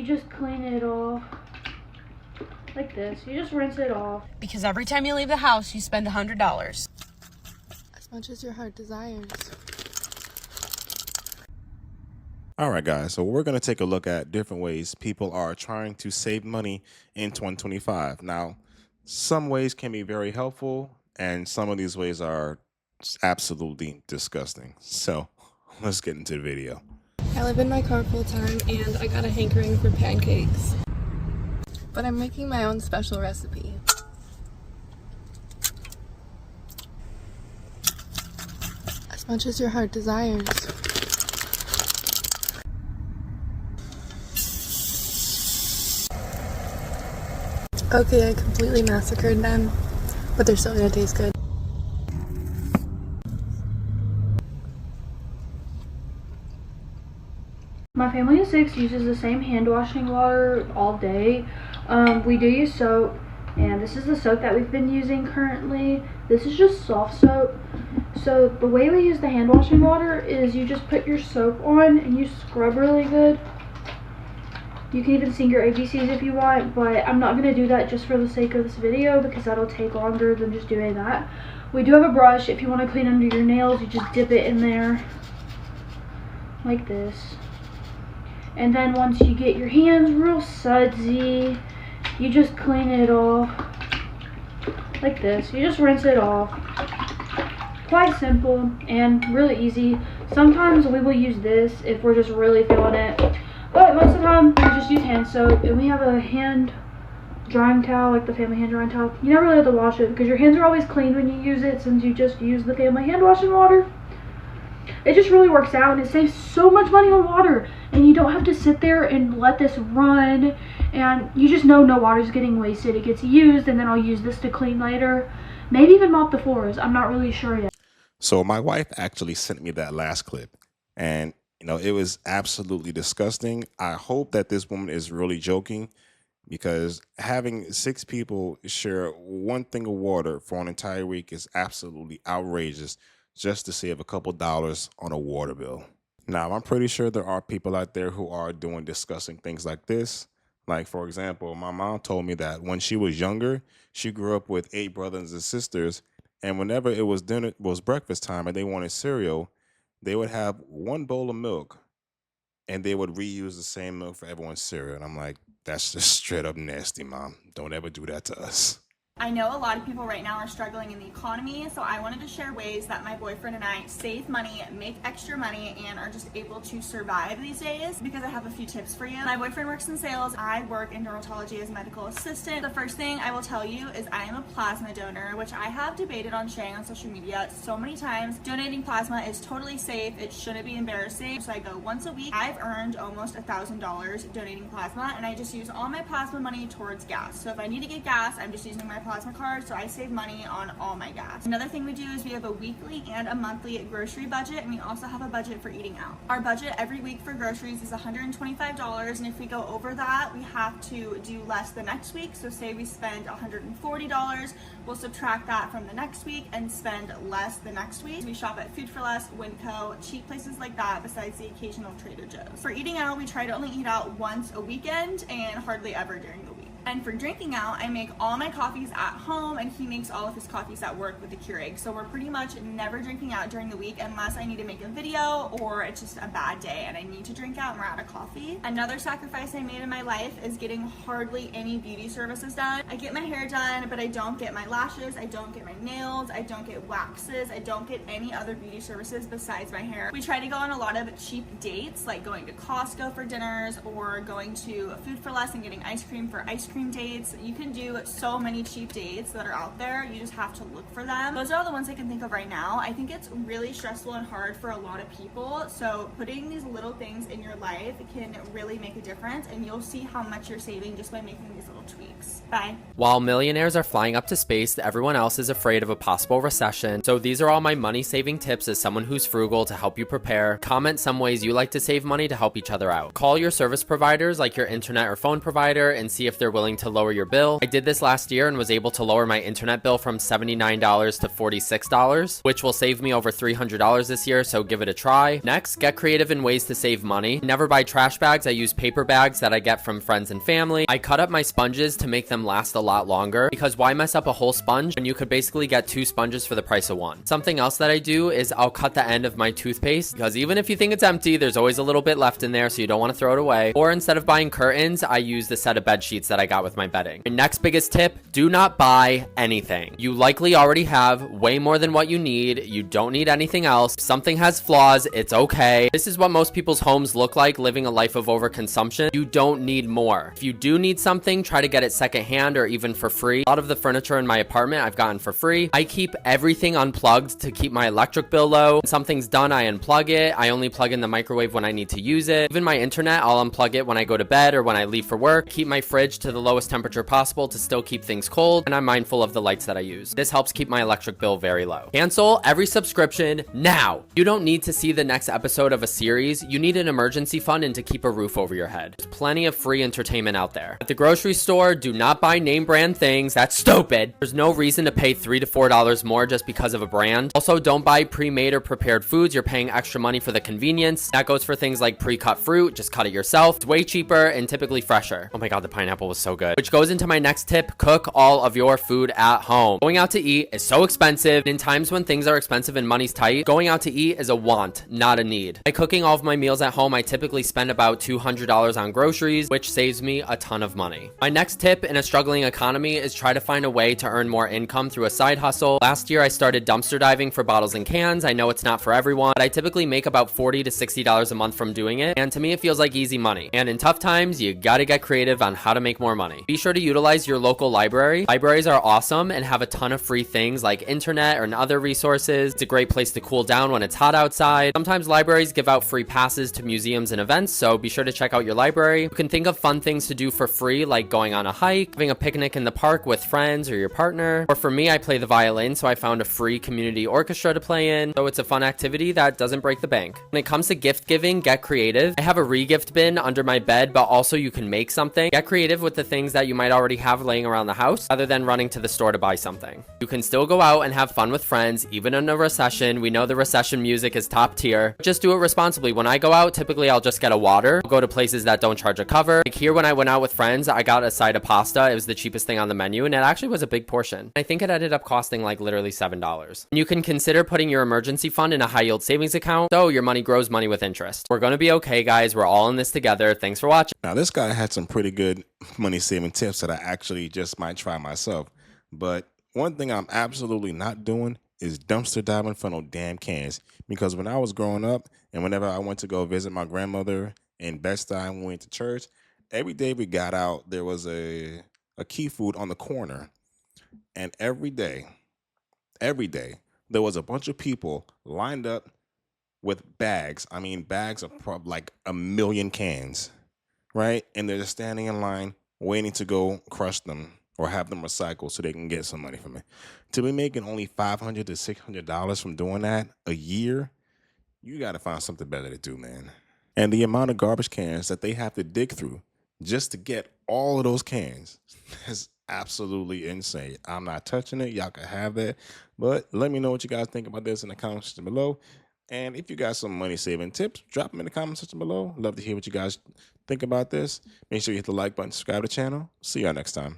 You just clean it off like this. You just rinse it off. Because every time you leave the house, you spend $100. As much as your heart desires. All right, guys, so we're going to take a look at different ways people are trying to save money in 2025. Now, some ways can be very helpful, and some of these ways are absolutely disgusting. So let's get into the video. I live in my car full time and I got a hankering for pancakes. But I'm making my own special recipe. As much as your heart desires. Okay, I completely massacred them, but they're still gonna taste good. My family of 6 uses the same hand washing water all day. We do use soap, and this is the soap that we've been using currently. This is just soft soap. So the way we use the hand washing water is you just put your soap on and you scrub really good. You can even sing your ABCs if you want, but I'm not going to do that just for the sake of this video because that'll take longer than just doing that. We do have a brush. If you want to clean under your nails, you just dip it in there like this. And then once you get your hands real sudsy, you just clean it off like this. You just rinse it off. Quite simple and really easy. Sometimes we will use this if we're just really feeling it. But most of the time, we just use hand soap. And we have a hand drying towel, like the family hand drying towel. You never really have to wash it because your hands are always clean when you use it since you just use the family hand washing water. It just really works out and it saves so much money on water. And you don't have to sit there and let this run. And you just know no water is getting wasted. It gets used and then I'll use this to clean later. Maybe even mop the floors. I'm not really sure yet. So my wife actually sent me that last clip, and it was absolutely disgusting. I hope that this woman is really joking, because having 6 people share one thing of water for an entire week is absolutely outrageous just to save a couple dollars on a water bill. Now, I'm pretty sure there are people out there who are doing disgusting things like this. Like, for example, my mom told me that when she was younger, she grew up with 8 brothers and sisters, and whenever it was breakfast time and they wanted cereal, they would have one bowl of milk and they would reuse the same milk for everyone's cereal. And I'm like, that's just straight up nasty, Mom. Don't ever do that to us. I know a lot of people right now are struggling in the economy, so I wanted to share ways that my boyfriend and I save money, make extra money, and are just able to survive these days, because I have a few tips for you. My boyfriend works in sales. I work in dermatology as a medical assistant. The first thing I will tell you is I am a plasma donor, which I have debated on sharing on social media so many times. Donating plasma is totally safe. It shouldn't be embarrassing. So I go once a week. I've earned almost $1,000 donating plasma, and I just use all my plasma money towards gas. So if I need to get gas, I'm just using my plasma card, so I save money on all my gas. Another thing we do is we have a weekly and a monthly grocery budget, and we also have a budget for eating out. Our budget every week for groceries is $125, and if we go over that, we have to do less the next week. So say we spend $140, we'll subtract that from the next week and spend less the next week. We shop at Food for Less, Winco, cheap places like that, besides the occasional Trader Joe's. For eating out, we try to only eat out once a weekend and hardly ever during the week. And for drinking out, I make all my coffees at home, and he makes all of his coffees at work with the Keurig. So we're pretty much never drinking out during the week unless I need to make a video or it's just a bad day and I need to drink out and we're out of coffee. Another sacrifice I made in my life is getting hardly any beauty services done. I get my hair done, but I don't get my lashes, I don't get my nails, I don't get waxes, I don't get any other beauty services besides my hair. We try to go on a lot of cheap dates, like going to Costco for dinners or going to Food for Less and getting ice cream for ice cream dates. You can do so many cheap dates that are out there. You just have to look for them. Those are all the ones I can think of right now. I think it's really stressful and hard for a lot of people. So putting these little things in your life can really make a difference, and you'll see how much you're saving just by making these little tweaks. Bye. While millionaires are flying up to space, everyone else is afraid of a possible recession. So these are all my money saving tips as someone who's frugal to help you prepare. Comment some ways you like to save money to help each other out. Call your service providers like your internet or phone provider and see if they're willing willing to lower your bill. I did this last year and was able to lower my internet bill from $79 to $46, which will save me over $300 this year, so give it a try. Next, get creative in ways to save money. Never buy trash bags. I use paper bags that I get from friends and family. I cut up my sponges to make them last a lot longer, because why mess up a whole sponge when you could basically get 2 sponges for the price of 1? Something else that I do is I'll cut the end of my toothpaste, because even if you think it's empty, there's always a little bit left in there, so you don't want to throw it away. Or instead of buying curtains, I use the set of bed sheets that I got with my bedding. My next biggest tip, do not buy anything. You likely already have way more than what you need. You don't need anything else. If something has flaws, it's okay. This is what most people's homes look like, living a life of overconsumption. You don't need more. If you do need something, try to get it secondhand or even for free. A lot of the furniture in my apartment I've gotten for free. I keep everything unplugged to keep my electric bill low. When something's done, I unplug it. I only plug in the microwave when I need to use it. Even my internet, I'll unplug it when I go to bed or when I leave for work. Keep my fridge to the lowest temperature possible to still keep things cold, and I'm mindful of the lights that I use. This helps keep my electric bill very low. Cancel every subscription now. You don't need to see the next episode of a series. You need an emergency fund and to keep a roof over your head. There's plenty of free entertainment out there. At the grocery store, do not buy name brand things. That's stupid. There's no reason to pay $3 to $4 more just because of a brand. Also, don't buy pre-made or prepared foods. You're paying extra money for the convenience. That goes for things like pre-cut fruit. Just cut it yourself. It's way cheaper and typically fresher. Oh my God, the pineapple was so good. Which goes into my next tip, cook all of your food at home. Going out to eat is so expensive. In times when things are expensive and money's tight, going out to eat is a want, not a need. By cooking all of my meals at home, I typically spend about $200 on groceries, which saves me a ton of money. My next tip in a struggling economy is try to find a way to earn more income through a side hustle. Last year, I started dumpster diving for bottles and cans. I know it's not for everyone, but I typically make about $40 to $60 a month from doing it. And to me, it feels like easy money. And in tough times, you gotta get creative on how to make more money. Be sure to utilize your local library. Libraries are awesome and have a ton of free things like internet and other resources. It's a great place to cool down when it's hot outside. Sometimes libraries give out free passes to museums and events, so be sure to check out your library. You can think of fun things to do for free, like going on a hike, having a picnic in the park with friends or your partner. Or for me, I play the violin, so I found a free community orchestra to play in. So it's a fun activity that doesn't break the bank. When it comes to gift giving, get creative. I have a re-gift bin under my bed, but also you can make something. Get creative with the things that you might already have laying around the house, rather than running to the store to buy something. You can still go out and have fun with friends, even in a recession. We know the recession music is top tier. Just do it responsibly. When I go out, typically I'll just get a water. I'll go to places that don't charge a cover. Like here, when I went out with friends, I got a side of pasta. It was the cheapest thing on the menu, and it actually was a big portion. I think it ended up costing like literally $7. And you can consider putting your emergency fund in a high yield savings account, so your money grows money with interest. We're gonna be okay, guys. We're all in this together. Thanks for watching. Now, this guy had some pretty good money saving tips that I actually just might try myself. But one thing I'm absolutely not doing is dumpster diving for no damn cans. Because when I was growing up and whenever I went to go visit my grandmother in Bed-Stuy and we went to church, every day we got out, there was a key food on the corner. And every day, there was a bunch of people lined up with bags. I mean, bags of like 1 million cans, right? And they're just standing in line waiting to go crush them or have them recycled so they can get some money from it. To be making only $500 to $600 from doing that a year, you got to find something better to do, man. And the amount of garbage cans that they have to dig through just to get all of those cans is absolutely insane. I'm not touching it. Y'all can have that. But let me know what you guys think about this in the comment section below. And if you got some money saving tips, drop them in the comment section below. Love to hear what you guys think about this. Make sure you hit the like button, subscribe to the channel. See y'all next time.